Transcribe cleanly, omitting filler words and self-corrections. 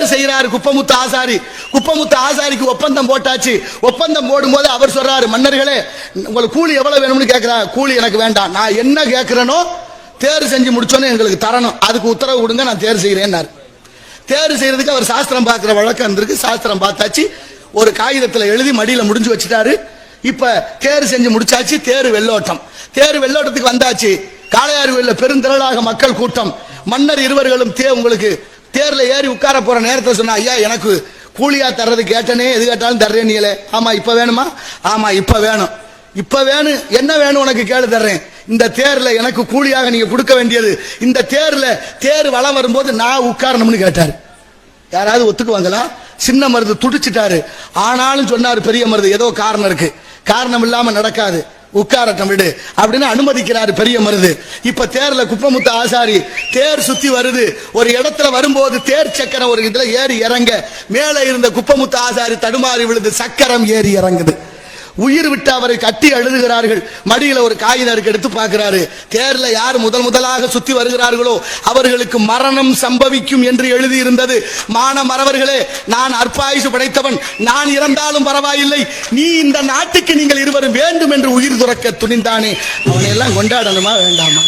தேர் செய்யறாரு குப்பமுத்து ஆசாரி. குப்பமுத்து ஆசாரிக்கு ஒப்பந்தம் போட்டாச்சு. ஒப்பந்தம் போடும்போது அவர் சொல்றாரு, மன்னர்களே உங்களுக்கு கூலி எவ்வளவு வேணும்னு கேட்கிறார். கூலி எனக்கு வேண்டாம், நான் என்ன கேட்கிறேனோ தேர் செஞ்சு முடிச்சோன்னு எங்களுக்கு தரணும், அதுக்கு உத்தரவு கொடுங்க, நான் தேர் செய்யறேன். தேர் செய்யறதுக்கு அவர் சாஸ்திரம் பார்க்கிற வழக்கம் இருந்திருக்கு. சாஸ்திரம் பார்த்தாச்சு, ஒரு காகிதத்தில் எழுதி மடியில முடிஞ்சு வச்சுட்டாரு. இப்ப தேர் செஞ்சு முடிச்சாச்சு. தேர் வெள்ளோட்டம். தேர் வெள்ளோட்டத்துக்கு வந்தாச்சு. காளையார் கோயில்ல பெருந்திரளாக மக்கள் கூட்டம். மன்னர் இருவர்களும் உங்களுக்கு தேர்ல ஏறி உட்கார போற நேரத்தை சொன்னா, ஐயா எனக்கு கூலியா தர்றது கேட்டனே, எது கேட்டாலும் தர்றேன். நீங்களே ஆமா இப்ப வேணுமா? ஆமா இப்ப வேணும். இப்ப வேணும், என்ன வேணும் உனக்கு கேளு தர்றேன். இந்த தேர்ல எனக்கு கூலியாக நீங்க கொடுக்க வேண்டியது, இந்த தேர்ல தேர் வளம் வரும்போது நான் உட்காரணும்னு கேட்டாரு. யாராவது ஒத்துக்குவாங்களா? சின்ன மருது துடிச்சிட்டாரு. ஆனாலும் சொன்னாரு பெரிய மருது, ஏதோ காரணம் இருக்கு, காரணம் இல்லாம நடக்காது, உட்காரட்டம் விடு அப்படின்னு அனுமதிக்கிறாரு பெரிய மருது. இப்ப தேர்ல குப்பமுத்து ஆசாரி தேர் சுத்தி வருது. ஒரு இடத்துல வரும்போது தேர் சக்கரம் ஒரு இதுல ஏறி இறங்க, மேல இருந்த குப்பமுத்து ஆசாரி தடுமாறி விழுது, சக்கரம் ஏறி இறங்குது. உயிர் விட்டு அவரை கட்டி அழுதுகிறார்கள். மடியில ஒரு காகிதம் இருக்கு, எடுத்து பார்க்கிறாரு. தேர்ல யார் முதலாக சுத்தி வருகிறார்களோ அவர்களுக்கு மரணம் சம்பவிக்கும் என்று எழுதி இருந்தது. மான மறவர்களே, நான் அற்பாயுசு படைத்தவன், நான் இறந்தாலும் பரவாயில்லை, நீ இந்த நாட்டுக்கு நீங்கள் இருவரும் வேண்டும் என்று உயிர் துறக்க துணிந்தானே, அவனை எல்லாம் கொண்டாடணுமா வேண்டாமா?